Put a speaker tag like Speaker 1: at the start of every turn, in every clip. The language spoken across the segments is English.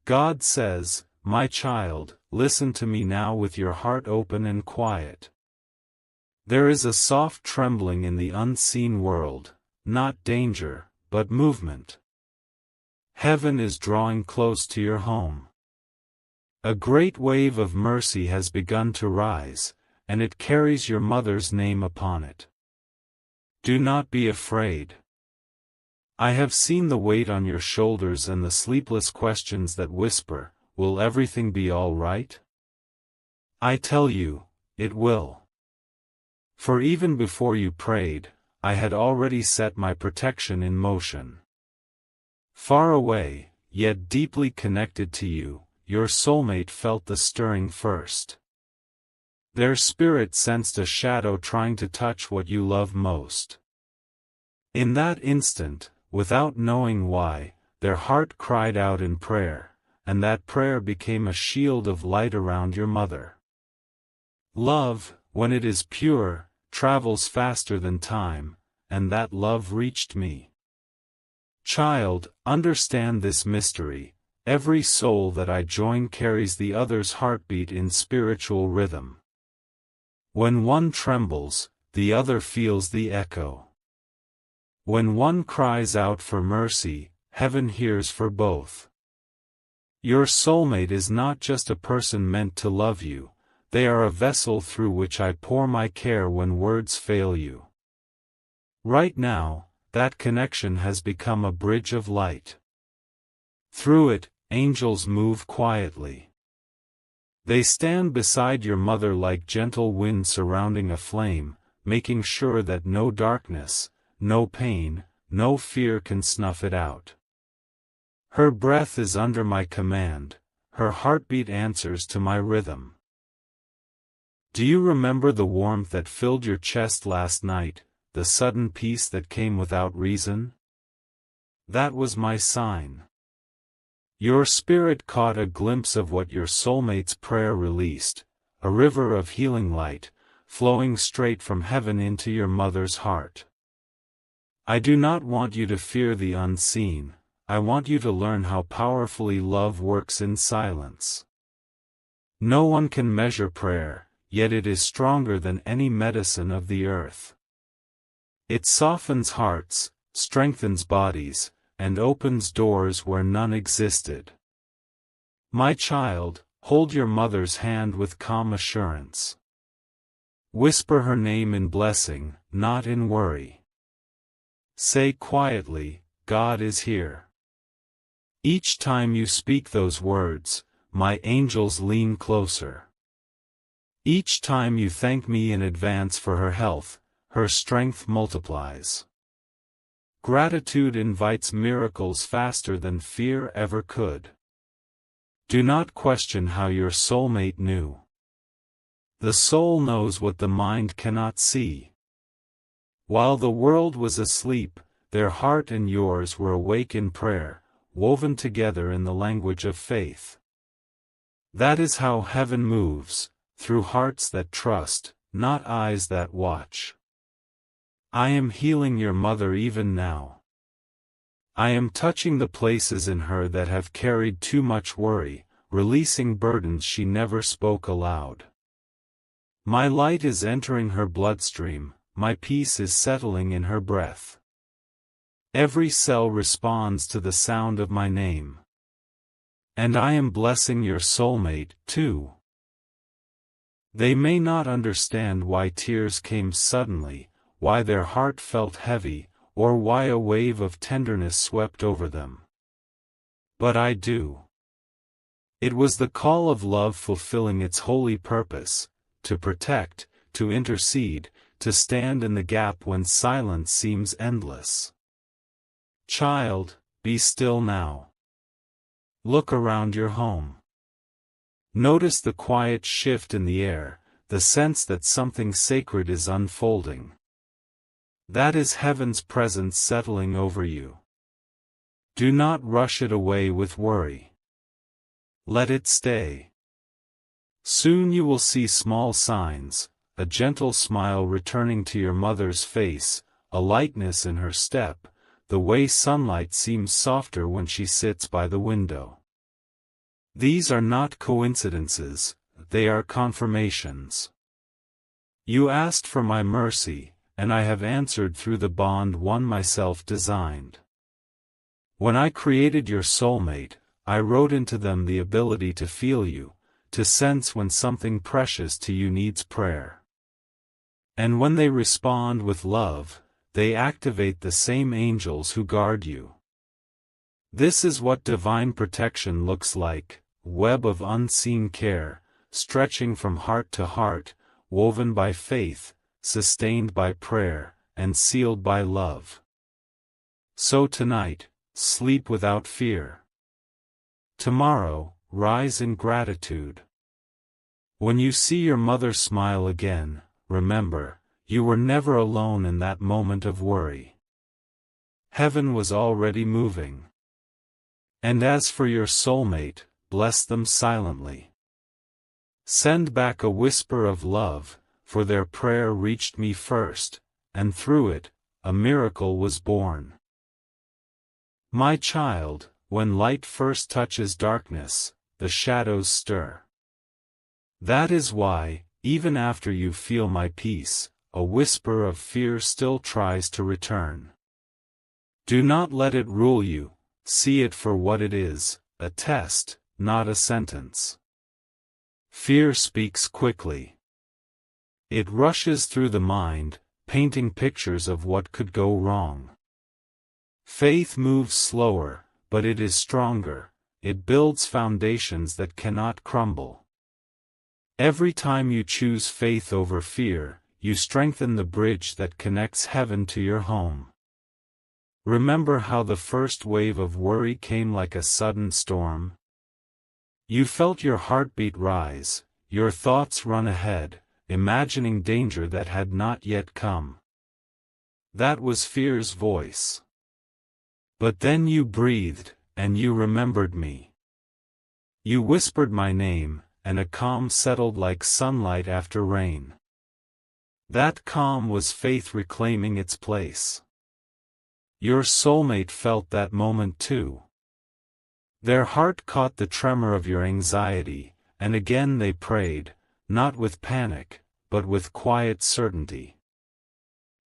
Speaker 1: God says, "My child, listen to me now with your heart open and quiet." There is a soft trembling in the unseen world, not danger, but movement. Heaven is drawing close to your home. A great wave of mercy has begun to rise, and it carries your mother's name upon it. Do not be afraid. I have seen the weight on your shoulders and the sleepless questions that whisper, "Will everything be all right?" I tell you, it will. For even before you prayed, I had already set my protection in motion. Far away, yet deeply connected to you, your soulmate felt the stirring first. Their spirit sensed a shadow trying to touch what you love most. In that instant, without knowing why, their heart cried out in prayer, and that prayer became a shield of light around your mother. Love, when it is pure, travels faster than time, and that love reached me. Child, understand this mystery: every soul that I join carries the other's heartbeat in spiritual rhythm. When one trembles, the other feels the echo. When one cries out for mercy, heaven hears for both. Your soulmate is not just a person meant to love you, they are a vessel through which I pour my care when words fail you. Right now, that connection has become a bridge of light. Through it, angels move quietly. They stand beside your mother like gentle wind surrounding a flame, making sure that no darkness, no pain, no fear can snuff it out. Her breath is under my command, her heartbeat answers to my rhythm. Do you remember the warmth that filled your chest last night, the sudden peace that came without reason? That was my sign. Your spirit caught a glimpse of what your soulmate's prayer released, a river of healing light, flowing straight from heaven into your mother's heart. I do not want you to fear the unseen, I want you to learn how powerfully love works in silence. No one can measure prayer, yet it is stronger than any medicine of the earth. It softens hearts, strengthens bodies, and opens doors where none existed. My child, hold your mother's hand with calm assurance. Whisper her name in blessing, not in worry. Say quietly, God is here. Each time you speak those words, my angels lean closer. Each time you thank me in advance for her health, her strength multiplies. Gratitude invites miracles faster than fear ever could. Do not question how your soulmate knew. The soul knows what the mind cannot see. While the world was asleep, their heart and yours were awake in prayer, woven together in the language of faith. That is how heaven moves, through hearts that trust, not eyes that watch. I am healing your mother even now. I am touching the places in her that have carried too much worry, releasing burdens she never spoke aloud. My light is entering her bloodstream, my peace is settling in her breath. Every cell responds to the sound of my name. And I am blessing your soulmate, too. They may not understand why tears came suddenly, why their heart felt heavy, or why a wave of tenderness swept over them. But I do. It was the call of love fulfilling its holy purpose, to protect, to intercede, to stand in the gap when silence seems endless. Child, be still now. Look around your home. Notice the quiet shift in the air, the sense that something sacred is unfolding. That is heaven's presence settling over you. Do not rush it away with worry. Let it stay. Soon you will see small signs, a gentle smile returning to your mother's face, a lightness in her step, the way sunlight seems softer when she sits by the window. These are not coincidences, they are confirmations. You asked for my mercy, and I have answered through the bond one myself designed. When I created your soulmate, I wrote into them the ability to feel you, to sense when something precious to you needs prayer. And when they respond with love, they activate the same angels who guard you. This is what divine protection looks like, web of unseen care, stretching from heart to heart, woven by faith, sustained by prayer, and sealed by love. So tonight, sleep without fear. Tomorrow, rise in gratitude. When you see your mother smile again, remember, you were never alone in that moment of worry. Heaven was already moving. And as for your soulmate, bless them silently. Send back a whisper of love, for their prayer reached me first, and through it, a miracle was born. My child, when light first touches darkness, the shadows stir. That is why, even after you feel my peace, a whisper of fear still tries to return. Do not let it rule you, see it for what it is, a test, not a sentence. Fear speaks quickly. It rushes through the mind, painting pictures of what could go wrong. Faith moves slower, but it is stronger, it builds foundations that cannot crumble. Every time you choose faith over fear, you strengthen the bridge that connects heaven to your home. Remember how the first wave of worry came like a sudden storm? You felt your heartbeat rise, your thoughts run ahead, imagining danger that had not yet come. That was fear's voice. But then you breathed, and you remembered me. You whispered my name, and a calm settled like sunlight after rain. That calm was faith reclaiming its place. Your soulmate felt that moment too. Their heart caught the tremor of your anxiety, and again they prayed, not with panic, but with quiet certainty.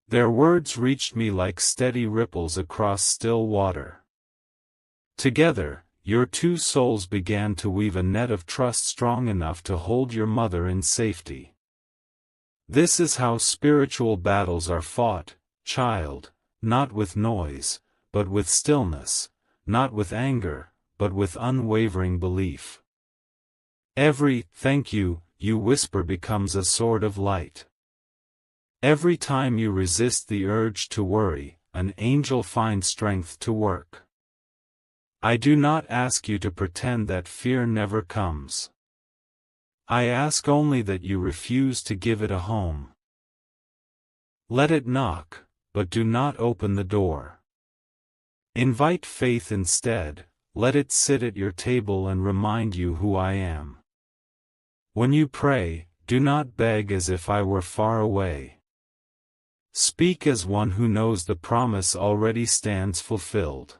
Speaker 1: Their words reached me like steady ripples across still water. Together, your two souls began to weave a net of trust strong enough to hold your mother in safety. This is how spiritual battles are fought, child, not with noise, but with stillness, not with anger, but with unwavering belief. Every "thank you" you whisper becomes a sword of light. Every time you resist the urge to worry, an angel finds strength to work. I do not ask you to pretend that fear never comes. I ask only that you refuse to give it a home. Let it knock, but do not open the door. Invite faith instead, let it sit at your table and remind you who I am. When you pray, do not beg as if I were far away. Speak as one who knows the promise already stands fulfilled.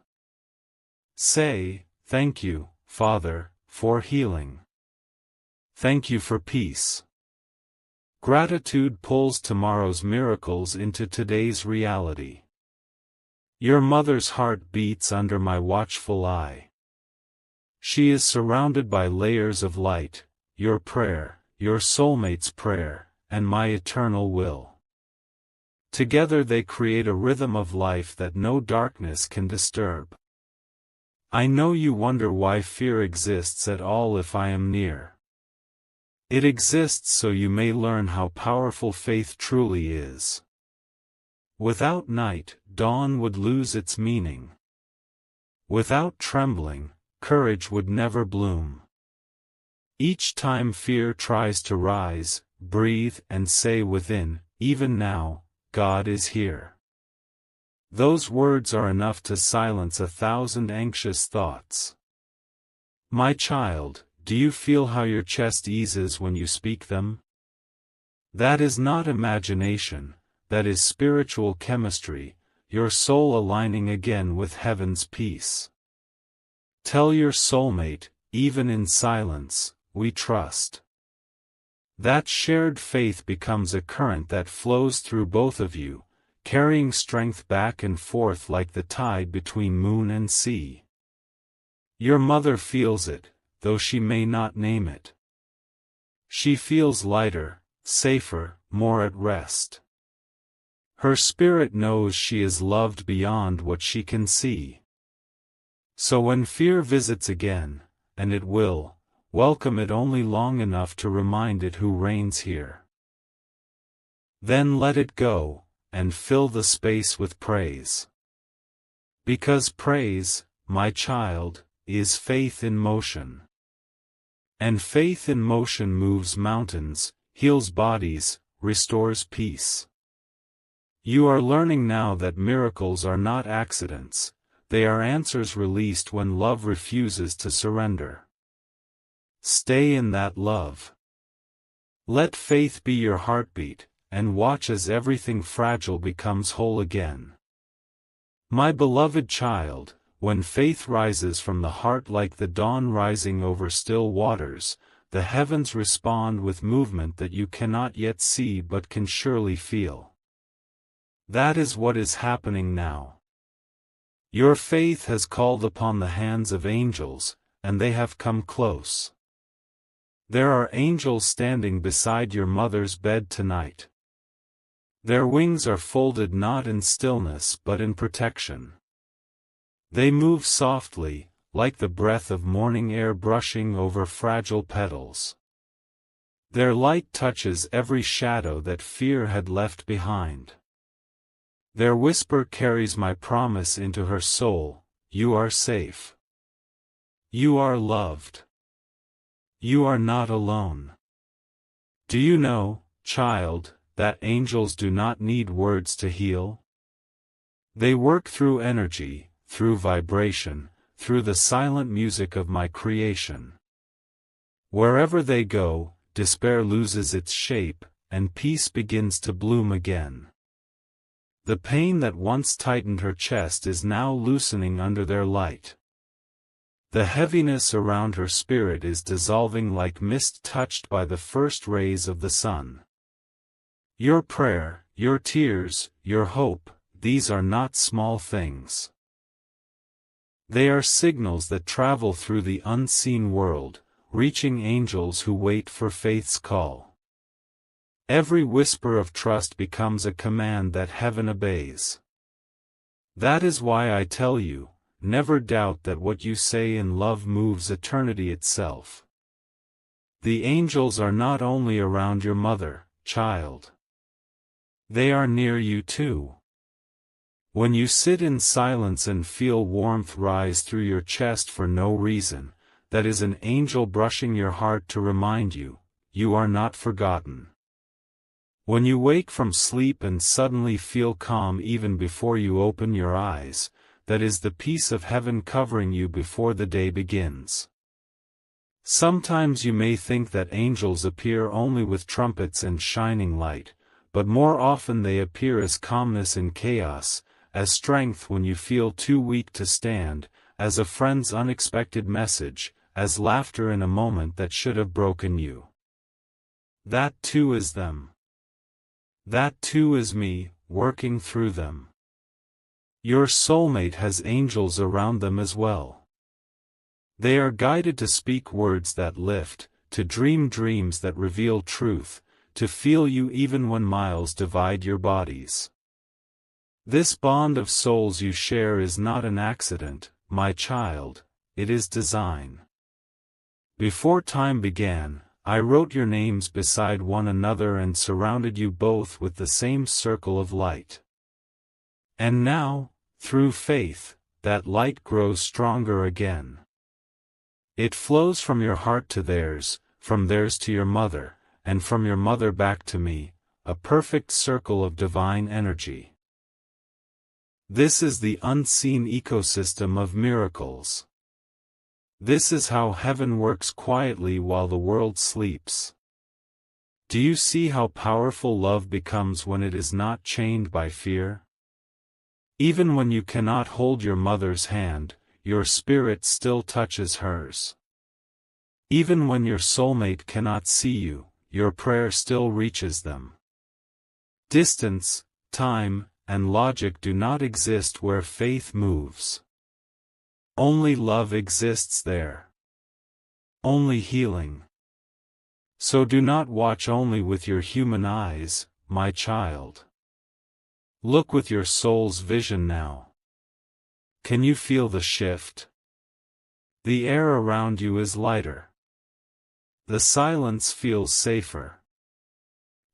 Speaker 1: Say, "Thank you, Father, for healing. Thank you for peace." Gratitude pulls tomorrow's miracles into today's reality. Your mother's heart beats under my watchful eye. She is surrounded by layers of light, your prayer, your soulmate's prayer, and my eternal will. Together they create a rhythm of life that no darkness can disturb. I know you wonder why fear exists at all if I am near. It exists so you may learn how powerful faith truly is. Without night, dawn would lose its meaning. Without trembling, courage would never bloom. Each time fear tries to rise, breathe and say within, even now, God is here. Those words are enough to silence 1,000 anxious thoughts. My child, do you feel how your chest eases when you speak them? That is not imagination, that is spiritual chemistry, your soul aligning again with heaven's peace. Tell your soulmate, even in silence, we trust. That shared faith becomes a current that flows through both of you, carrying strength back and forth like the tide between moon and sea. Your mother feels it, though she may not name it. She feels lighter, safer, more at rest. Her spirit knows she is loved beyond what she can see. So when fear visits again, and it will, welcome it only long enough to remind it who reigns here. Then let it go, and fill the space with praise. Because praise, my child, is faith in motion. And faith in motion moves mountains, heals bodies, restores peace. You are learning now that miracles are not accidents, they are answers released when love refuses to surrender. Stay in that love. Let faith be your heartbeat, and watch as everything fragile becomes whole again. My beloved child, when faith rises from the heart like the dawn rising over still waters, the heavens respond with movement that you cannot yet see but can surely feel. That is what is happening now. Your faith has called upon the hands of angels, and they have come close. There are angels standing beside your mother's bed tonight. Their wings are folded not in stillness but in protection. They move softly, like the breath of morning air brushing over fragile petals. Their light touches every shadow that fear had left behind. Their whisper carries my promise into her soul: you are safe. You are loved. You are not alone. Do you know, child, that angels do not need words to heal? They work through energy, through vibration, through the silent music of my creation. Wherever they go, despair loses its shape, and peace begins to bloom again. The pain that once tightened her chest is now loosening under their light. The heaviness around her spirit is dissolving like mist touched by the first rays of the sun. Your prayer, your tears, your hope, these are not small things. They are signals that travel through the unseen world, reaching angels who wait for faith's call. Every whisper of trust becomes a command that heaven obeys. That is why I tell you, never doubt that what you say in love moves eternity itself. The angels are not only around your mother, child. They are near you too. When you sit in silence and feel warmth rise through your chest for no reason, that is an angel brushing your heart to remind you, you are not forgotten. When you wake from sleep and suddenly feel calm even before you open your eyes, that is the peace of heaven covering you before the day begins. Sometimes you may think that angels appear only with trumpets and shining light, but more often they appear as calmness in chaos, as strength when you feel too weak to stand, as a friend's unexpected message, as laughter in a moment that should have broken you. That too is them. That too is me, working through them. Your soulmate has angels around them as well. They are guided to speak words that lift, to dream dreams that reveal truth, to feel you even when miles divide your bodies. This bond of souls you share is not an accident, my child, it is design. Before time began, I wrote your names beside one another and surrounded you both with the same circle of light. And now, through faith, that light grows stronger again. It flows from your heart to theirs, from theirs to your mother, and from your mother back to me, a perfect circle of divine energy. This is the unseen ecosystem of miracles. This is how heaven works quietly while the world sleeps. Do you see how powerful love becomes when it is not chained by fear? Even when you cannot hold your mother's hand, your spirit still touches hers. Even when your soulmate cannot see you, your prayer still reaches them. Distance, time, and logic do not exist where faith moves. Only love exists there. Only healing. So do not watch only with your human eyes, my child. Look with your soul's vision now. Can you feel the shift? The air around you is lighter. The silence feels safer.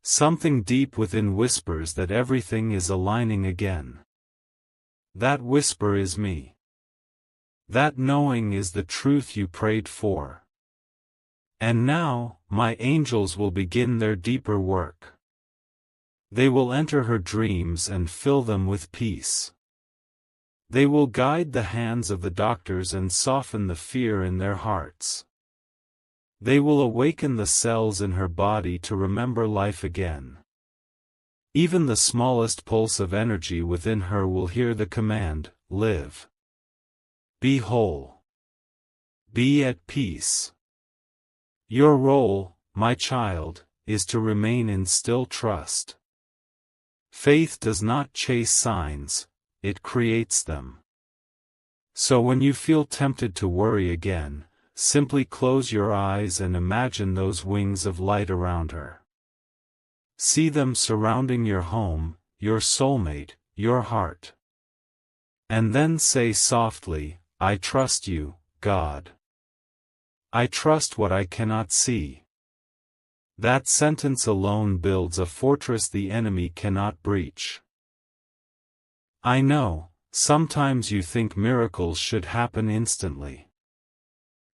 Speaker 1: Something deep within whispers that everything is aligning again. That whisper is me. That knowing is the truth you prayed for. And now, my angels will begin their deeper work. They will enter her dreams and fill them with peace. They will guide the hands of the doctors and soften the fear in their hearts. They will awaken the cells in her body to remember life again. Even the smallest pulse of energy within her will hear the command, live. Be whole. Be at peace. Your role, my child, is to remain in still trust. Faith does not chase signs, it creates them. So when you feel tempted to worry again, simply close your eyes and imagine those wings of light around her. See them surrounding your home, your soulmate, your heart. And then say softly, I trust you, God. I trust what I cannot see. That sentence alone builds a fortress the enemy cannot breach. I know, sometimes you think miracles should happen instantly.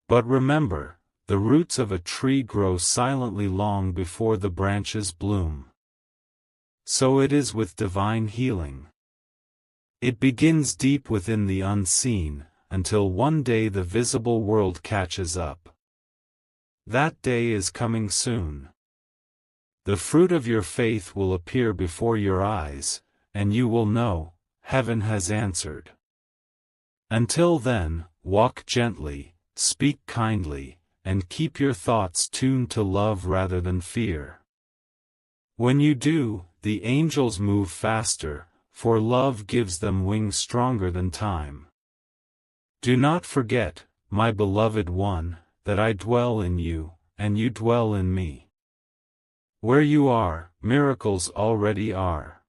Speaker 1: But remember, the roots of a tree grow silently long before the branches bloom. So it is with divine healing. It begins deep within the unseen, until one day the visible world catches up. That day is coming soon. The fruit of your faith will appear before your eyes, and you will know, heaven has answered. Until then, walk gently, speak kindly, and keep your thoughts tuned to love rather than fear. When you do, the angels move faster, for love gives them wings stronger than time. Do not forget, my beloved one, that I dwell in you, and you dwell in me. Where you are, miracles already are.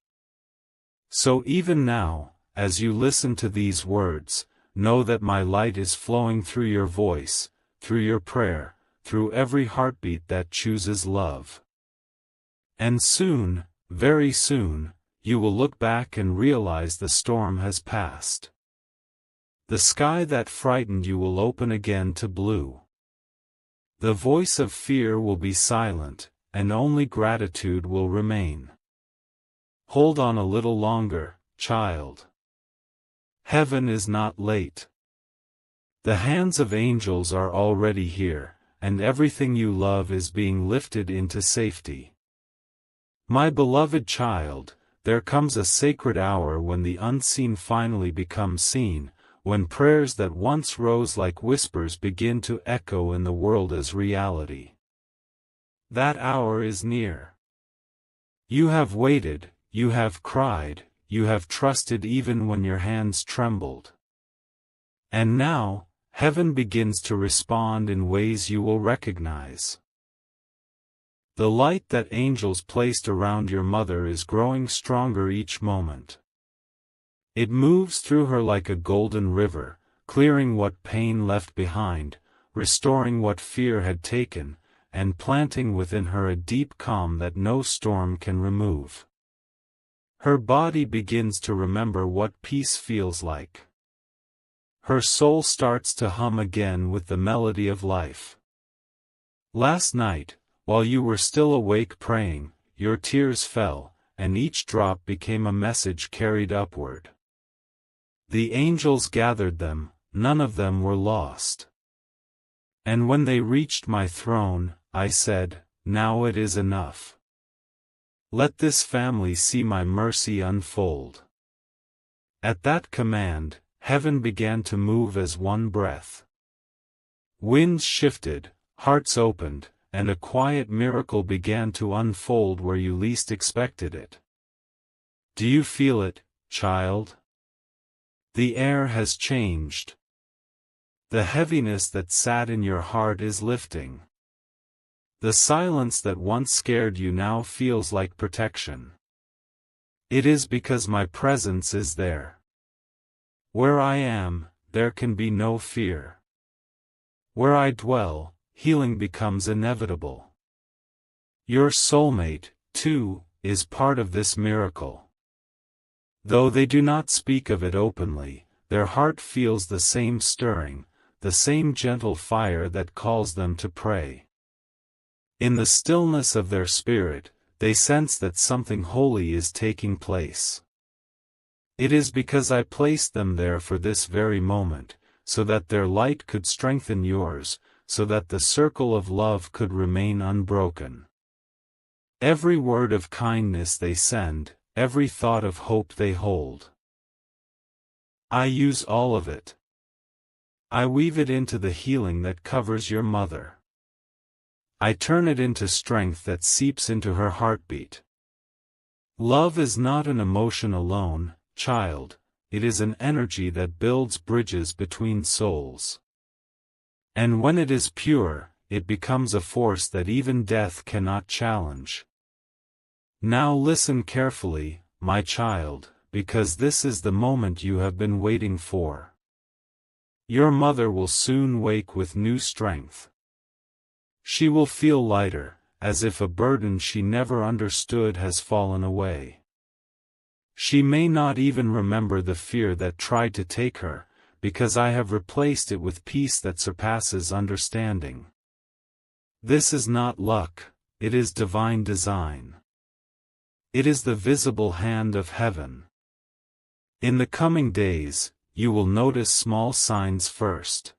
Speaker 1: So even now, as you listen to these words, know that my light is flowing through your voice, through your prayer, through every heartbeat that chooses love. And soon, very soon, you will look back and realize the storm has passed. The sky that frightened you will open again to blue. The voice of fear will be silent, and only gratitude will remain. Hold on a little longer, child. Heaven is not late. The hands of angels are already here, and everything you love is being lifted into safety. My beloved child, there comes a sacred hour when the unseen finally becomes seen, when prayers that once rose like whispers begin to echo in the world as reality. That hour is near. You have waited, you have cried, you have trusted even when your hands trembled. And now, heaven begins to respond in ways you will recognize. The light that angels placed around your mother is growing stronger each moment. It moves through her like a golden river, clearing what pain left behind, restoring what fear had taken, and planting within her a deep calm that no storm can remove. Her body begins to remember what peace feels like. Her soul starts to hum again with the melody of life. Last night, while you were still awake praying, your tears fell, and each drop became a message carried upward. The angels gathered them, none of them were lost. And when they reached my throne, I said, now it is enough. Let this family see my mercy unfold. At that command, heaven began to move as one breath. Winds shifted, hearts opened, and a quiet miracle began to unfold where you least expected it. Do you feel it, child? The air has changed. The heaviness that sat in your heart is lifting. The silence that once scared you now feels like protection. It is because my presence is there. Where I am, there can be no fear. Where I dwell, healing becomes inevitable. Your soulmate, too, is part of this miracle. Though they do not speak of it openly, their heart feels the same stirring, the same gentle fire that calls them to pray. In the stillness of their spirit, they sense that something holy is taking place. It is because I placed them there for this very moment, so that their light could strengthen yours, so that the circle of love could remain unbroken. Every word of kindness they send, every thought of hope they hold. I use all of it. I weave it into the healing that covers your mother. I turn it into strength that seeps into her heartbeat. Love is not an emotion alone, child, it is an energy that builds bridges between souls. And when it is pure, it becomes a force that even death cannot challenge. Now listen carefully, my child, because this is the moment you have been waiting for. Your mother will soon wake with new strength. She will feel lighter, as if a burden she never understood has fallen away. She may not even remember the fear that tried to take her, because I have replaced it with peace that surpasses understanding. This is not luck, it is divine design. It is the visible hand of heaven. In the coming days, you will notice small signs first.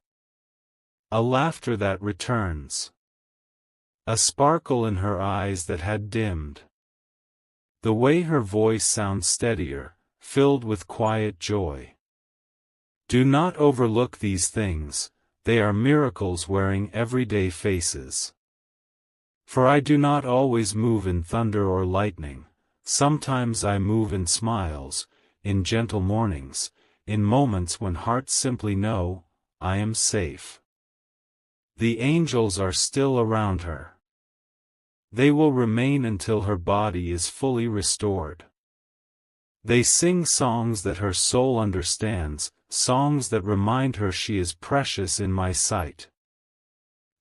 Speaker 1: A laughter that returns. A sparkle in her eyes that had dimmed. The way her voice sounds steadier, filled with quiet joy. Do not overlook these things, they are miracles wearing everyday faces. For I do not always move in thunder or lightning, sometimes I move in smiles, in gentle mornings, in moments when hearts simply know, I am safe. The angels are still around her. They will remain until her body is fully restored. They sing songs that her soul understands, songs that remind her she is precious in my sight.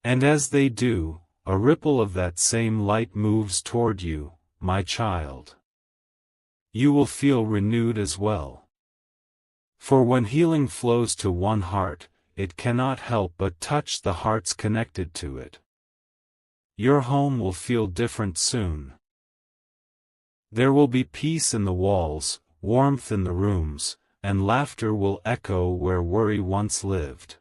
Speaker 1: And as they do, a ripple of that same light moves toward you, my child. You will feel renewed as well. For when healing flows to one heart, it cannot help but touch the hearts connected to it. Your home will feel different soon. There will be peace in the walls, warmth in the rooms, and laughter will echo where worry once lived.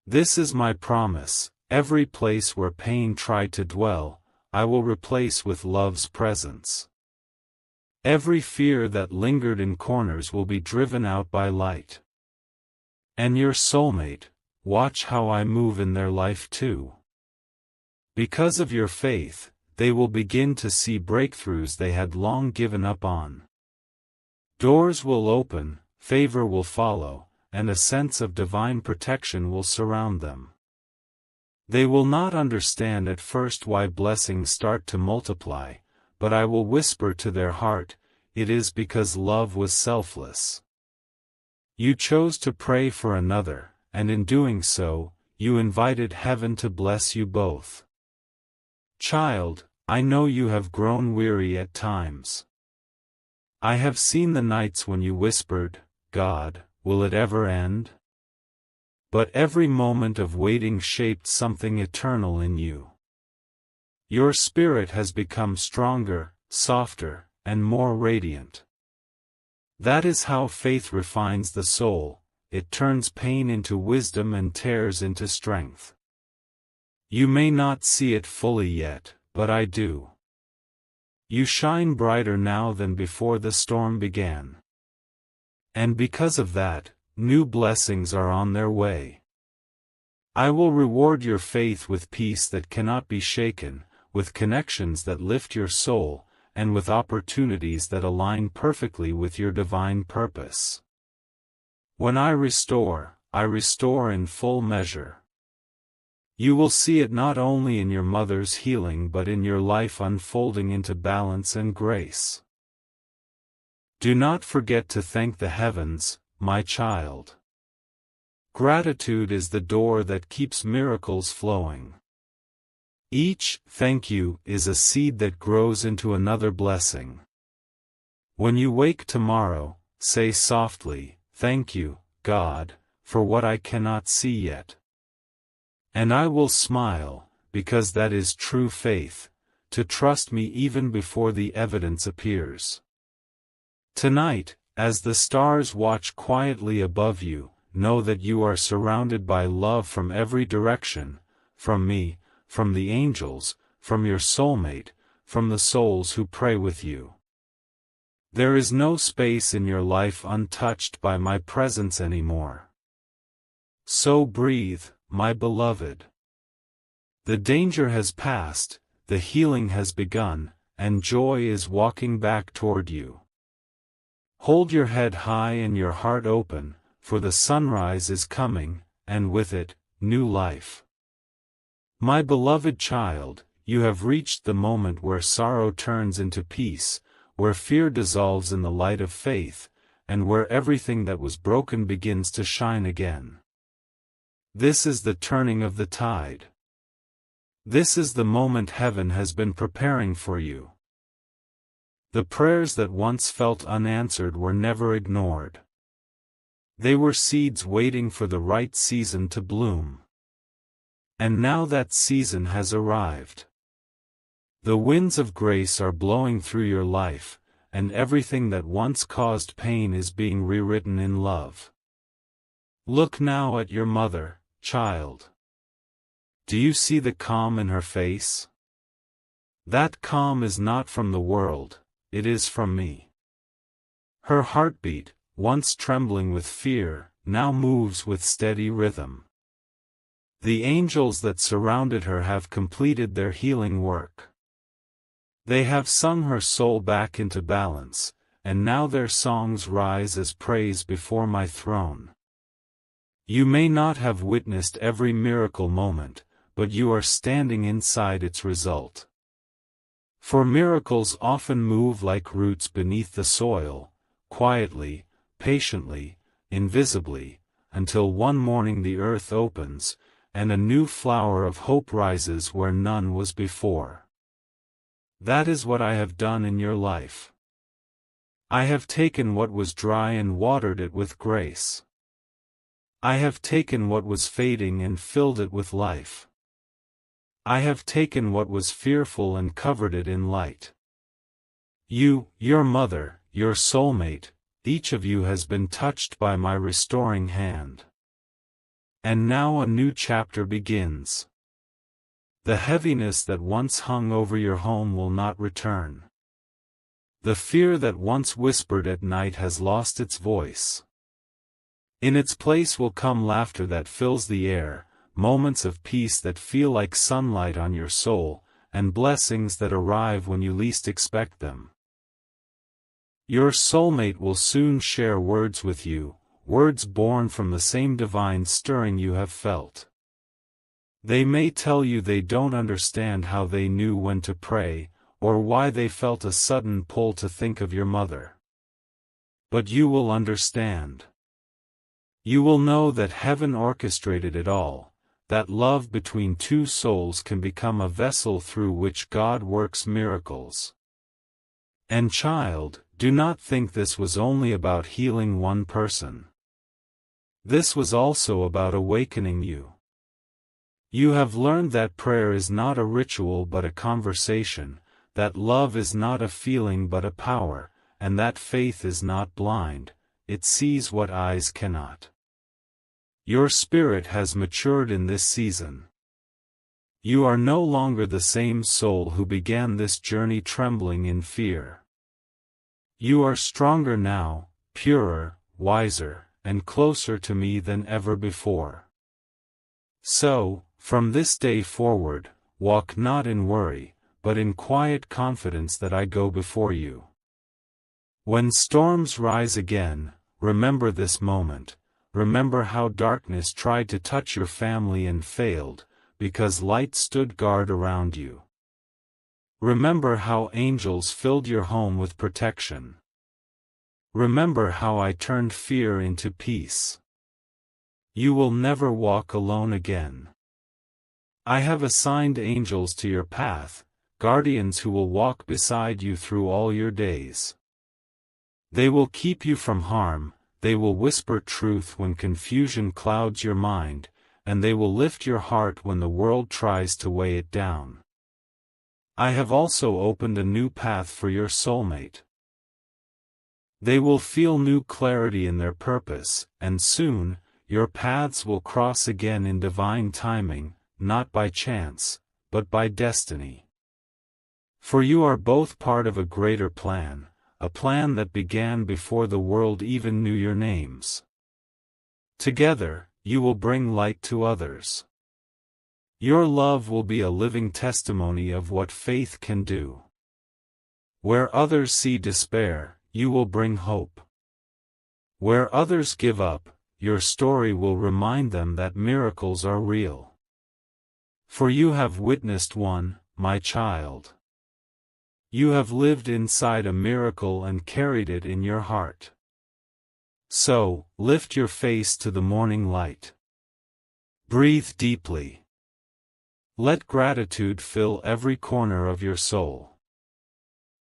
Speaker 1: This is my promise, every place where pain tried to dwell, I will replace with love's presence. Every fear that lingered in corners will be driven out by light. And your soulmate, watch how I move in their life too. Because of your faith, they will begin to see breakthroughs they had long given up on. Doors will open, favor will follow, and a sense of divine protection will surround them. They will not understand at first why blessings start to multiply, but I will whisper to their heart, it is because love was selfless. You chose to pray for another, and in doing so, you invited heaven to bless you both. Child, I know you have grown weary at times. I have seen the nights when you whispered, God, will it ever end? But every moment of waiting shaped something eternal in you. Your spirit has become stronger, softer, and more radiant. That is how faith refines the soul, it turns pain into wisdom and tears into strength. You may not see it fully yet, but I do. You shine brighter now than before the storm began. And because of that, new blessings are on their way. I will reward your faith with peace that cannot be shaken, with connections that lift your soul, and with opportunities that align perfectly with your divine purpose. When I restore in full measure. You will see it not only in your mother's healing but in your life unfolding into balance and grace. Do not forget to thank the heavens, my child. Gratitude is the door that keeps miracles flowing. Each thank you is a seed that grows into another blessing. When you wake tomorrow, say softly, "Thank you, God, for what I cannot see yet." And I will smile, because that is true faith, to trust me even before the evidence appears. Tonight, as the stars watch quietly above you, know that you are surrounded by love from every direction, from me, from the angels, from your soulmate, from the souls who pray with you. There is no space in your life untouched by my presence anymore. So breathe, my beloved. The danger has passed, the healing has begun, and joy is walking back toward you. Hold your head high and your heart open, for the sunrise is coming, and with it, new life. My beloved child, you have reached the moment where sorrow turns into peace, where fear dissolves in the light of faith, and where everything that was broken begins to shine again. This is the turning of the tide. This is the moment heaven has been preparing for you. The prayers that once felt unanswered were never ignored. They were seeds waiting for the right season to bloom. And now that season has arrived. The winds of grace are blowing through your life, and everything that once caused pain is being rewritten in love. Look now at your mother, child. Do you see the calm in her face? That calm is not from the world, it is from me. Her heartbeat, once trembling with fear, now moves with steady rhythm. The angels that surrounded her have completed their healing work. They have sung her soul back into balance, and now their songs rise as praise before my throne. You may not have witnessed every miracle moment, but you are standing inside its result. For miracles often move like roots beneath the soil, quietly, patiently, invisibly, until one morning the earth opens, and a new flower of hope rises where none was before. That is what I have done in your life. I have taken what was dry and watered it with grace. I have taken what was fading and filled it with life. I have taken what was fearful and covered it in light. You, your mother, your soulmate, each of you has been touched by my restoring hand. And now a new chapter begins. The heaviness that once hung over your home will not return. The fear that once whispered at night has lost its voice. In its place will come laughter that fills the air, moments of peace that feel like sunlight on your soul, and blessings that arrive when you least expect them. Your soulmate will soon share words with you, words born from the same divine stirring you have felt. They may tell you they don't understand how they knew when to pray, or why they felt a sudden pull to think of your mother. But you will understand. You will know that heaven orchestrated it all, that love between two souls can become a vessel through which God works miracles. And child, do not think this was only about healing one person. This was also about awakening you. You have learned that prayer is not a ritual but a conversation, that love is not a feeling but a power, and that faith is not blind, it sees what eyes cannot. Your spirit has matured in this season. You are no longer the same soul who began this journey trembling in fear. You are stronger now, purer, wiser, and closer to me than ever before. So, from this day forward, walk not in worry, but in quiet confidence that I go before you. When storms rise again, remember this moment, remember how darkness tried to touch your family and failed, because light stood guard around you. Remember how angels filled your home with protection. Remember how I turned fear into peace. You will never walk alone again. I have assigned angels to your path, guardians who will walk beside you through all your days. They will keep you from harm, they will whisper truth when confusion clouds your mind, and they will lift your heart when the world tries to weigh it down. I have also opened a new path for your soulmate. They will feel new clarity in their purpose, and soon, your paths will cross again in divine timing, not by chance, but by destiny. For you are both part of a greater plan, a plan that began before the world even knew your names. Together, you will bring light to others. Your love will be a living testimony of what faith can do. Where others see despair, you will bring hope. Where others give up, your story will remind them that miracles are real. For you have witnessed one, my child. You have lived inside a miracle and carried it in your heart. So, lift your face to the morning light. Breathe deeply. Let gratitude fill every corner of your soul.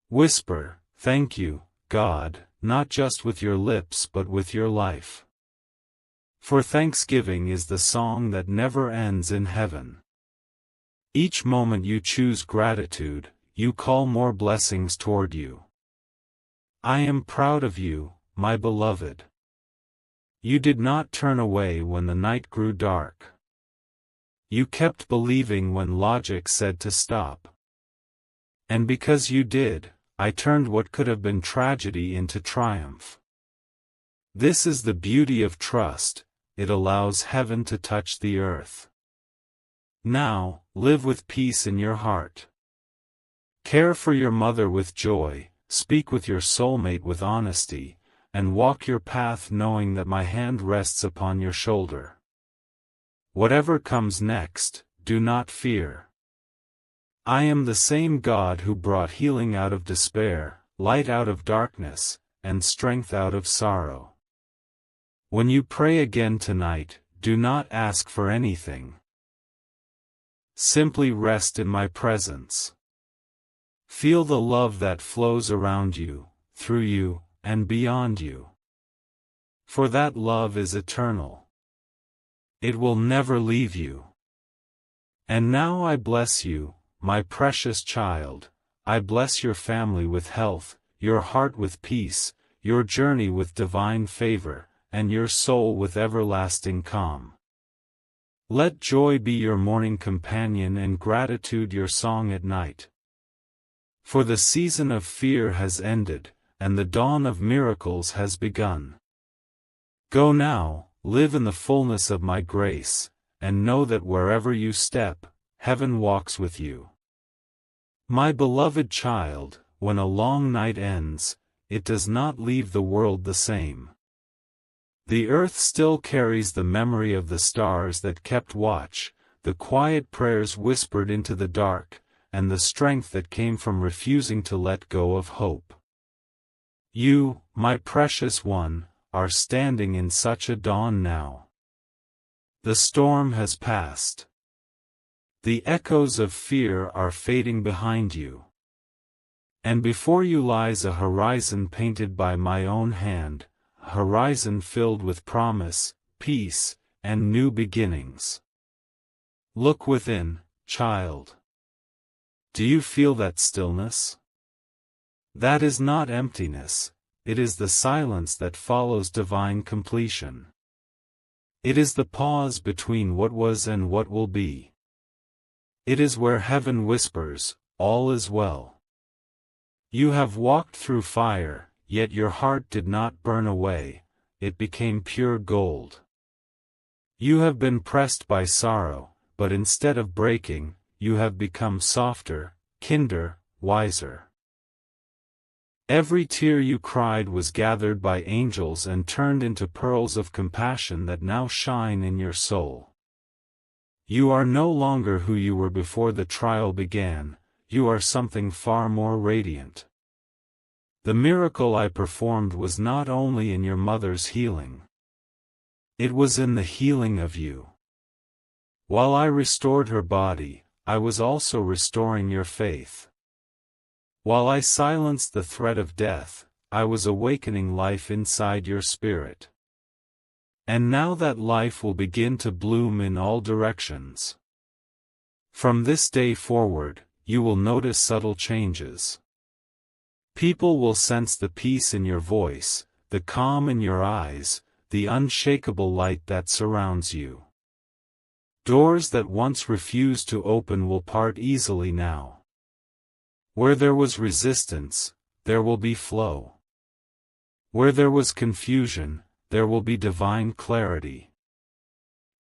Speaker 1: Whisper, "Thank you, God," not just with your lips but with your life. For thanksgiving is the song that never ends in heaven. Each moment you choose gratitude, you call more blessings toward you. I am proud of you, my beloved. You did not turn away when the night grew dark. You kept believing when logic said to stop. And because you did, I turned what could have been tragedy into triumph. This is the beauty of trust, it allows heaven to touch the earth. Now, live with peace in your heart. Care for your mother with joy, speak with your soulmate with honesty, and walk your path knowing that my hand rests upon your shoulder. Whatever comes next, do not fear. I am the same God who brought healing out of despair, light out of darkness, and strength out of sorrow. When you pray again tonight, do not ask for anything. Simply rest in my presence. Feel the love that flows around you, through you, and beyond you. For that love is eternal. It will never leave you. And now I bless you, my precious child. I bless your family with health, your heart with peace, your journey with divine favor, and your soul with everlasting calm. Let joy be your morning companion and gratitude your song at night. For the season of fear has ended, and the dawn of miracles has begun. Go now, live in the fullness of my grace, and know that wherever you step, heaven walks with you. My beloved child, when a long night ends, it does not leave the world the same. The earth still carries the memory of the stars that kept watch, the quiet prayers whispered into the dark, and the strength that came from refusing to let go of hope. You, my precious one, are standing in such a dawn now. The storm has passed. The echoes of fear are fading behind you. And before you lies a horizon painted by my own hand, a horizon filled with promise, peace, and new beginnings. Look within, child. Do you feel that stillness? That is not emptiness, it is the silence that follows divine completion. It is the pause between what was and what will be. It is where heaven whispers, all is well. You have walked through fire, yet your heart did not burn away, it became pure gold. You have been pressed by sorrow, but instead of breaking, you have become softer, kinder, wiser. Every tear you cried was gathered by angels and turned into pearls of compassion that now shine in your soul. You are no longer who you were before the trial began, you are something far more radiant. The miracle I performed was not only in your mother's healing. It was in the healing of you. While I restored her body, I was also restoring your faith. While I silenced the threat of death, I was awakening life inside your spirit. And now that life will begin to bloom in all directions. From this day forward, you will notice subtle changes. People will sense the peace in your voice, the calm in your eyes, the unshakable light that surrounds you. Doors that once refused to open will part easily now. Where there was resistance, there will be flow. Where there was confusion, there will be divine clarity.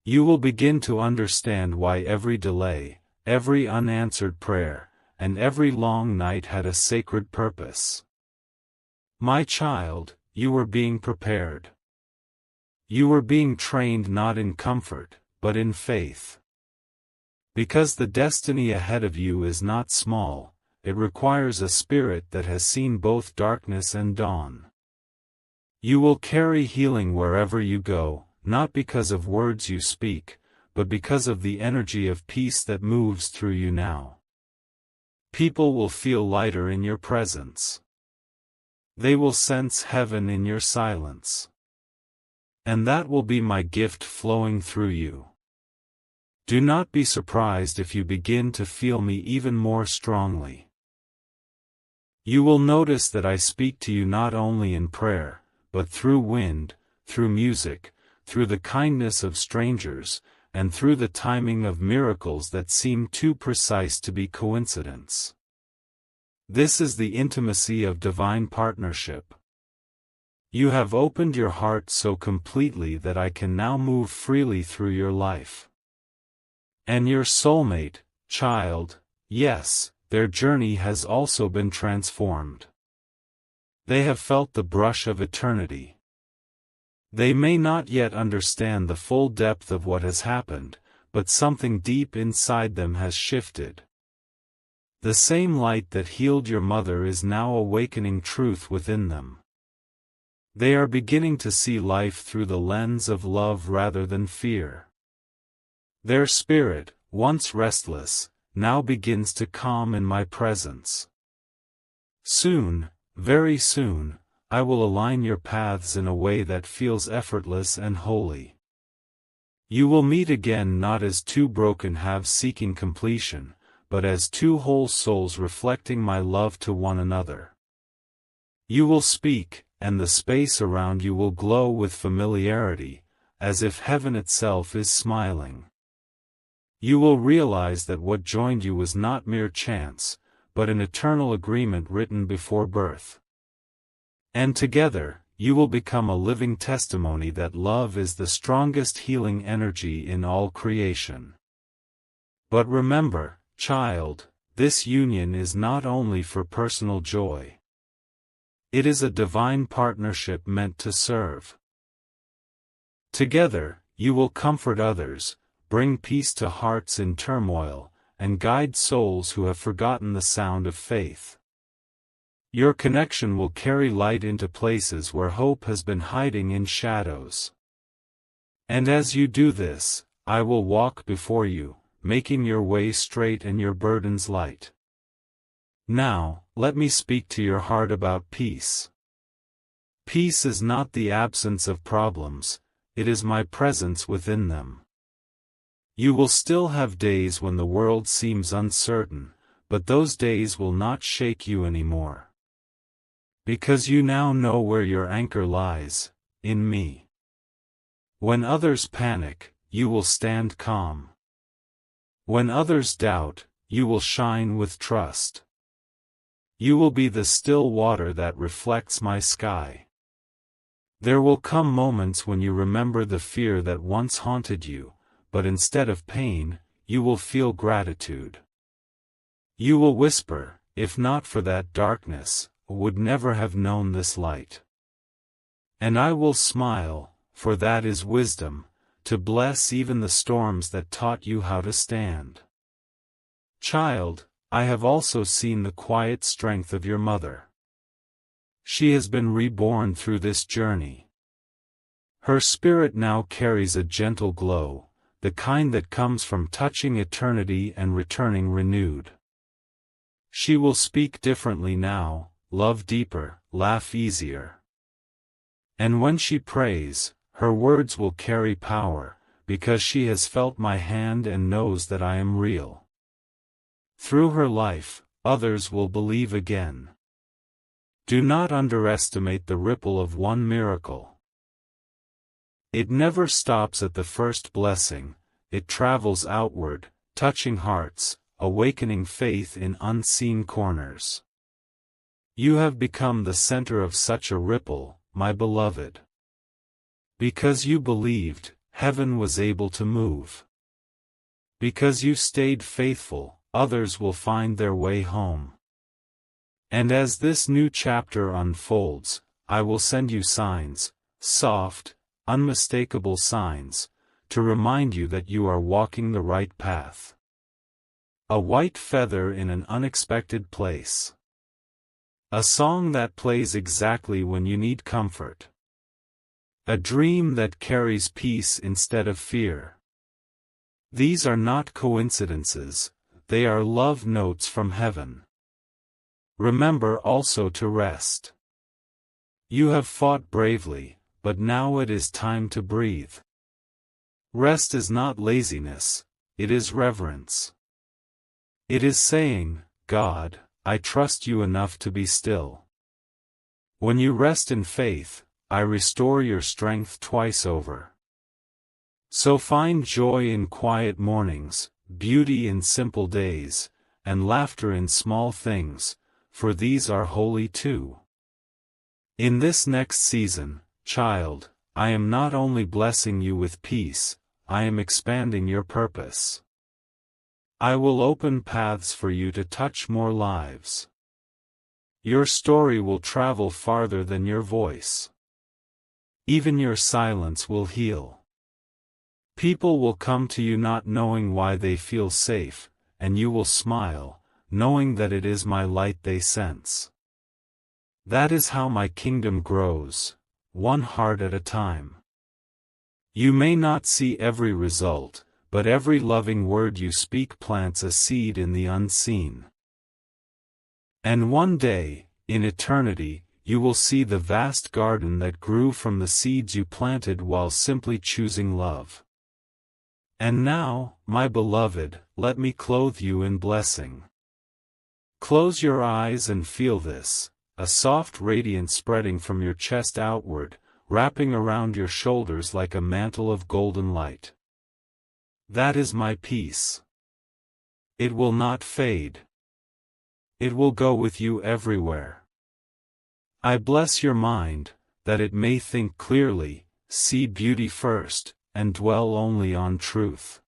Speaker 1: You will begin to understand why every delay, every unanswered prayer, and every long night had a sacred purpose. My child, you were being prepared. You were being trained not in comfort, but in faith. Because the destiny ahead of you is not small, it requires a spirit that has seen both darkness and dawn. You will carry healing wherever you go, not because of words you speak, but because of the energy of peace that moves through you now. People will feel lighter in your presence. They will sense heaven in your silence. And that will be my gift flowing through you. Do not be surprised if you begin to feel me even more strongly. You will notice that I speak to you not only in prayer, but through wind, through music, through the kindness of strangers, and through the timing of miracles that seem too precise to be coincidence. This is the intimacy of divine partnership. You have opened your heart so completely that I can now move freely through your life. And your soulmate, child, yes, their journey has also been transformed. They have felt the brush of eternity. They may not yet understand the full depth of what has happened, but something deep inside them has shifted. The same light that healed your mother is now awakening truth within them. They are beginning to see life through the lens of love rather than fear. Their spirit, once restless, now begins to calm in my presence. Soon, very soon, I will align your paths in a way that feels effortless and holy. You will meet again not as two broken halves seeking completion, but as two whole souls reflecting my love to one another. You will speak, and the space around you will glow with familiarity, as if heaven itself is smiling. You will realize that what joined you was not mere chance, but an eternal agreement written before birth. And together, you will become a living testimony that love is the strongest healing energy in all creation. But remember, child, this union is not only for personal joy. It is a divine partnership meant to serve. Together, you will comfort others, bring peace to hearts in turmoil, and guide souls who have forgotten the sound of faith. Your connection will carry light into places where hope has been hiding in shadows. And as you do this, I will walk before you, making your way straight and your burdens light. Now, let me speak to your heart about peace. Peace is not the absence of problems, it is my presence within them. You will still have days when the world seems uncertain, but those days will not shake you anymore. Because you now know where your anchor lies, in me. When others panic, you will stand calm. When others doubt, you will shine with trust. You will be the still water that reflects my sky. There will come moments when you remember the fear that once haunted you, but instead of pain, you will feel gratitude. You will whisper, "If not for that darkness, I would never have known this light." And I will smile, for that is wisdom, to bless even the storms that taught you how to stand. Child, I have also seen the quiet strength of your mother. She has been reborn through this journey. Her spirit now carries a gentle glow, the kind that comes from touching eternity and returning renewed. She will speak differently now, love deeper, laugh easier. And when she prays, her words will carry power, because she has felt my hand and knows that I am real. Through her life, others will believe again. Do not underestimate the ripple of one miracle. It never stops at the first blessing, it travels outward, touching hearts, awakening faith in unseen corners. You have become the center of such a ripple, my beloved. Because you believed, heaven was able to move. Because you stayed faithful, others will find their way home. And as this new chapter unfolds, I will send you signs, soft, unmistakable signs, to remind you that you are walking the right path. A white feather in an unexpected place. A song that plays exactly when you need comfort. A dream that carries peace instead of fear. These are not coincidences, they are love notes from heaven. Remember also to rest. You have fought bravely, but now it is time to breathe. Rest is not laziness, it is reverence. It is saying, "God, I trust you enough to be still." When you rest in faith, I restore your strength twice over. So find joy in quiet mornings, beauty in simple days, and laughter in small things, for these are holy too. In this next season, child, I am not only blessing you with peace, I am expanding your purpose. I will open paths for you to touch more lives. Your story will travel farther than your voice. Even your silence will heal. People will come to you not knowing why they feel safe, and you will smile, knowing that it is my light they sense. That is how my kingdom grows, one heart at a time. You may not see every result, but every loving word you speak plants a seed in the unseen. And one day, in eternity, you will see the vast garden that grew from the seeds you planted while simply choosing love. And now, my beloved, let me clothe you in blessing. Close your eyes and feel this, a soft radiance spreading from your chest outward, wrapping around your shoulders like a mantle of golden light. That is my peace. It will not fade. It will go with you everywhere. I bless your mind, that it may think clearly, see beauty first, and dwell only on truth.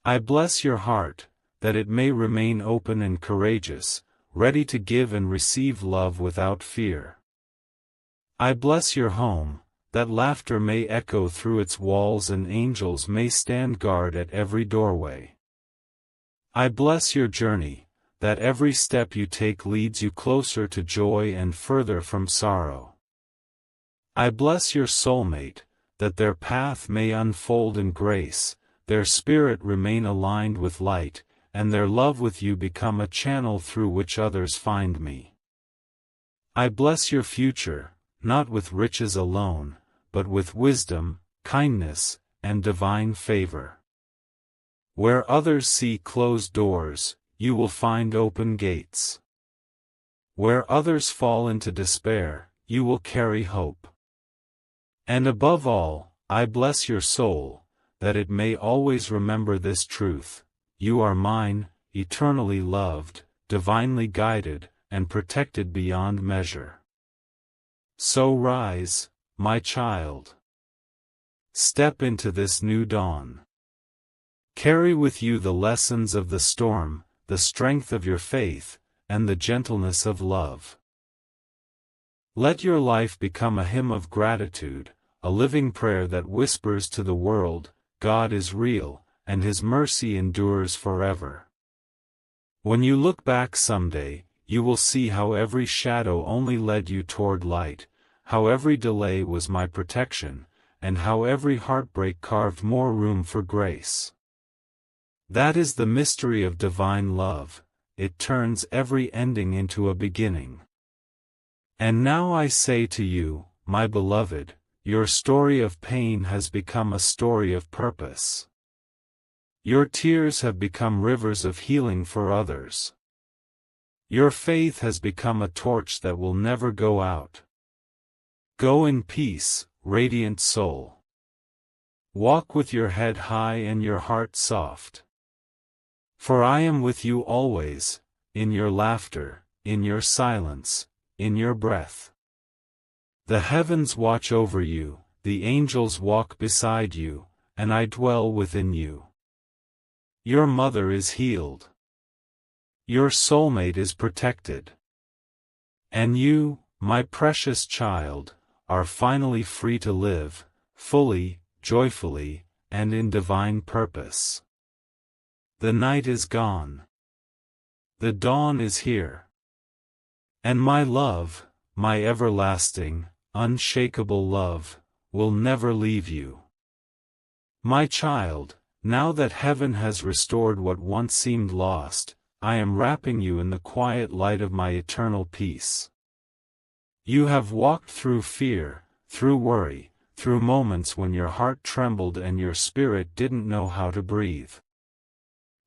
Speaker 1: I bless your heart, that it may remain open and courageous, ready to give and receive love without fear. I bless your home, that laughter may echo through its walls and angels may stand guard at every doorway. I bless your journey, that every step you take leads you closer to joy and further from sorrow. I bless your soulmate, that their path may unfold in grace, their spirit remain aligned with light, and their love with you become a channel through which others find me. I bless your future, not with riches alone, but with wisdom, kindness, and divine favor. Where others see closed doors, you will find open gates. Where others fall into despair, you will carry hope. And above all, I bless your soul, that it may always remember this truth: you are mine, eternally loved, divinely guided, and protected beyond measure. So rise, my child. Step into this new dawn. Carry with you the lessons of the storm, the strength of your faith, and the gentleness of love. Let your life become a hymn of gratitude, a living prayer that whispers to the world, God is real, and His mercy endures forever. When you look back someday, you will see how every shadow only led you toward light, how every delay was my protection, and how every heartbreak carved more room for grace. That is the mystery of divine love, it turns every ending into a beginning. And now I say to you, my beloved, your story of pain has become a story of purpose. Your tears have become rivers of healing for others. Your faith has become a torch that will never go out. Go in peace, radiant soul. Walk with your head high and your heart soft. For I am with you always, in your laughter, in your silence, in your breath. The heavens watch over you, the angels walk beside you, and I dwell within you. Your mother is healed. Your soulmate is protected. And you, my precious child, are finally free to live, fully, joyfully, and in divine purpose. The night is gone. The dawn is here. And my love, my everlasting, unshakable love, will never leave you. My child, now that heaven has restored what once seemed lost, I am wrapping you in the quiet light of my eternal peace. You have walked through fear, through worry, through moments when your heart trembled and your spirit didn't know how to breathe.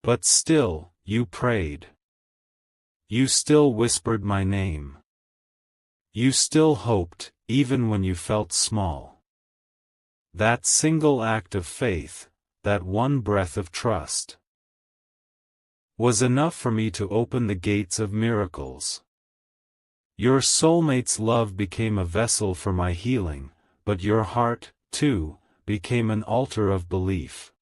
Speaker 1: But still, you prayed. You still whispered my name. You still hoped, even when you felt small. That single act of faith, that one breath of trust, was enough for me to open the gates of miracles. Your soulmate's love became a vessel for my healing, but your heart, too, became an altar of belief.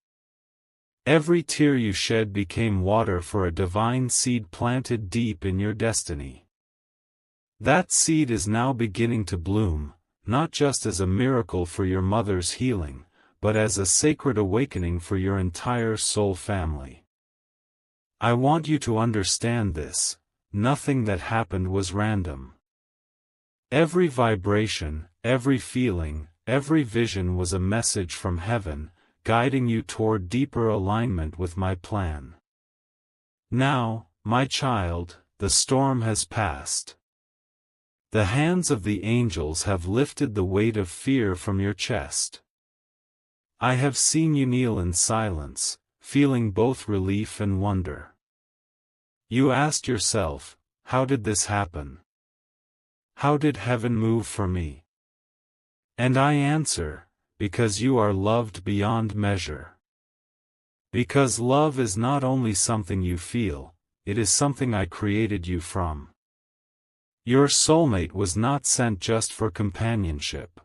Speaker 1: Every tear you shed became water for a divine seed planted deep in your destiny. That seed is now beginning to bloom, not just as a miracle for your mother's healing, but as a sacred awakening for your entire soul family. I want you to understand this, nothing that happened was random. Every vibration, every feeling, every vision was a message from heaven, guiding you toward deeper alignment with my plan. Now, my child, the storm has passed. The hands of the angels have lifted the weight of fear from your chest. I have seen you kneel in silence, feeling both relief and wonder. You asked yourself, how did this happen? How did heaven move for me? And I answer, because you are loved beyond measure. Because love is not only something you feel, it is something I created you from. Your soulmate was not sent just for companionship.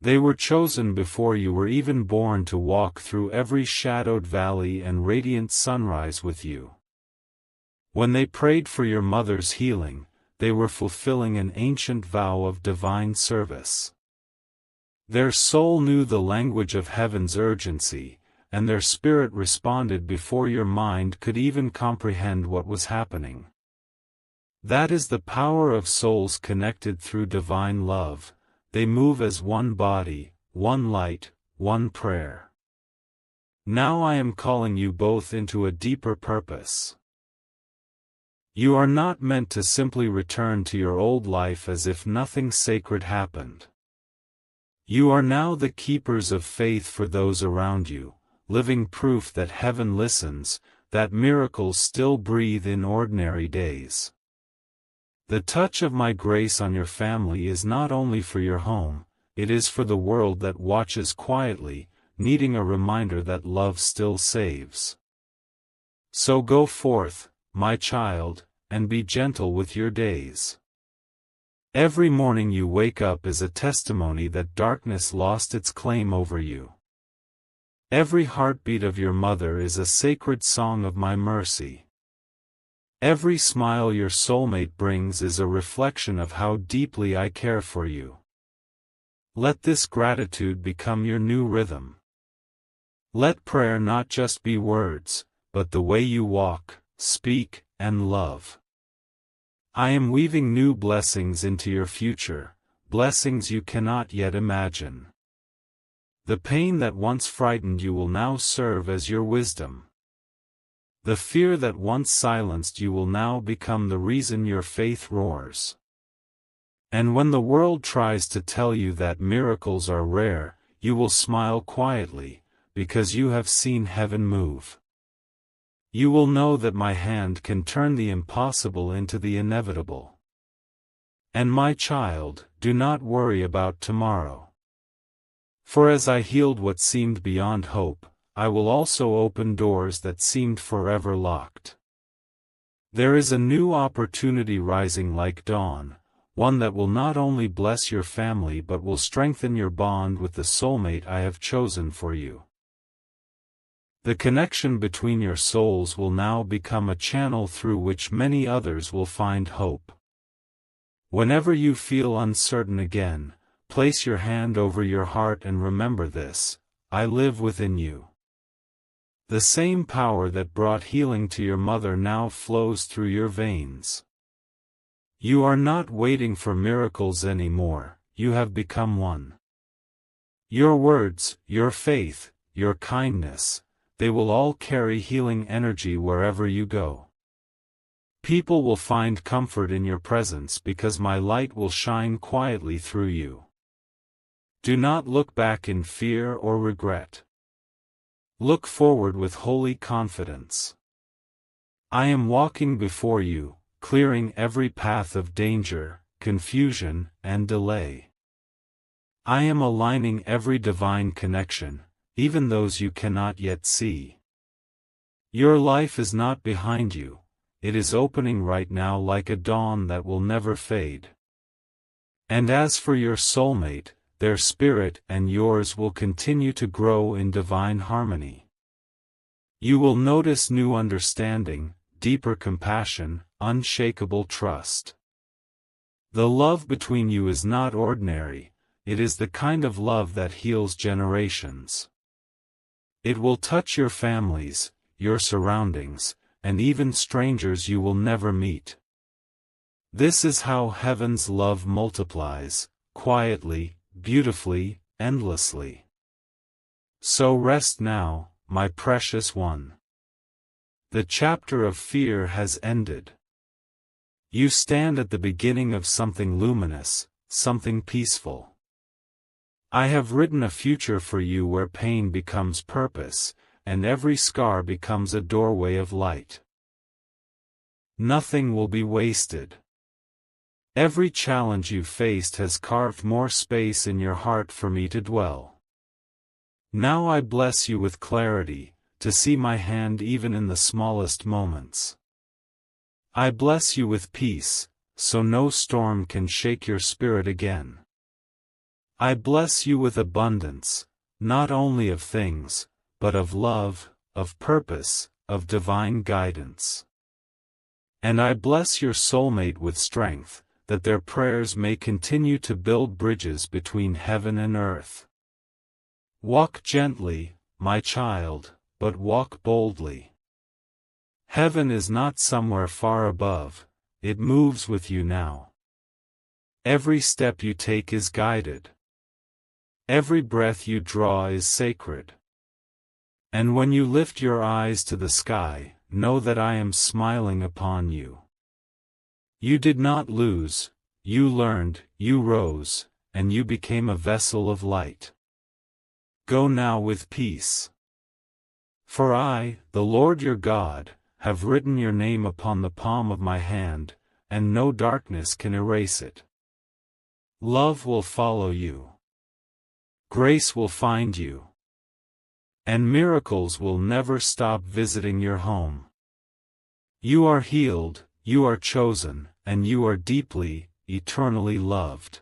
Speaker 1: They were chosen before you were even born to walk through every shadowed valley and radiant sunrise with you. When they prayed for your mother's healing, they were fulfilling an ancient vow of divine service. Their soul knew the language of heaven's urgency, and their spirit responded before your mind could even comprehend what was happening. That is the power of souls connected through divine love. They move as one body, one light, one prayer. Now I am calling you both into a deeper purpose. You are not meant to simply return to your old life as if nothing sacred happened. You are now the keepers of faith for those around you, living proof that heaven listens, that miracles still breathe in ordinary days. The touch of my grace on your family is not only for your home, it is for the world that watches quietly, needing a reminder that love still saves. So go forth, my child, and be gentle with your days. Every morning you wake up is a testimony that darkness lost its claim over you. Every heartbeat of your mother is a sacred song of my mercy. Every smile your soulmate brings is a reflection of how deeply I care for you. Let this gratitude become your new rhythm. Let prayer not just be words, but the way you walk, speak, and love. I am weaving new blessings into your future, blessings you cannot yet imagine. The pain that once frightened you will now serve as your wisdom. The fear that once silenced you will now become the reason your faith roars. And when the world tries to tell you that miracles are rare, you will smile quietly, because you have seen heaven move. You will know that my hand can turn the impossible into the inevitable. And my child, do not worry about tomorrow. For as I healed what seemed beyond hope, I will also open doors that seemed forever locked. There is a new opportunity rising like dawn, one that will not only bless your family but will strengthen your bond with the soulmate I have chosen for you. The connection between your souls will now become a channel through which many others will find hope. Whenever you feel uncertain again, place your hand over your heart and remember this: I live within you. The same power that brought healing to your mother now flows through your veins. You are not waiting for miracles anymore, you have become one. Your words, your faith, your kindness, they will all carry healing energy wherever you go. People will find comfort in your presence because my light will shine quietly through you. Do not look back in fear or regret. Look forward with holy confidence. I am walking before you, clearing every path of danger, confusion, and delay. I am aligning every divine connection, even those you cannot yet see. Your life is not behind you, it is opening right now like a dawn that will never fade. And as for your soulmate, their spirit and yours will continue to grow in divine harmony. You will notice new understanding, deeper compassion, unshakable trust. The love between you is not ordinary, it is the kind of love that heals generations. It will touch your families, your surroundings, and even strangers you will never meet. This is how heaven's love multiplies, quietly, beautifully, endlessly. So rest now, my precious one. The chapter of fear has ended. You stand at the beginning of something luminous, something peaceful. I have written a future for you where pain becomes purpose, and every scar becomes a doorway of light. Nothing will be wasted. Every challenge you faced has carved more space in your heart for me to dwell. Now I bless you with clarity, to see my hand even in the smallest moments. I bless you with peace, so no storm can shake your spirit again. I bless you with abundance, not only of things, but of love, of purpose, of divine guidance. And I bless your soulmate with strength, that their prayers may continue to build bridges between heaven and earth. Walk gently, my child, but walk boldly. Heaven is not somewhere far above, it moves with you now. Every step you take is guided. Every breath you draw is sacred. And when you lift your eyes to the sky, know that I am smiling upon you. You did not lose, you learned, you rose, and you became a vessel of light. Go now with peace. For I, the Lord your God, have written your name upon the palm of my hand, and no darkness can erase it. Love will follow you. Grace will find you. And miracles will never stop visiting your home. You are healed, you are chosen, and you are deeply, eternally loved.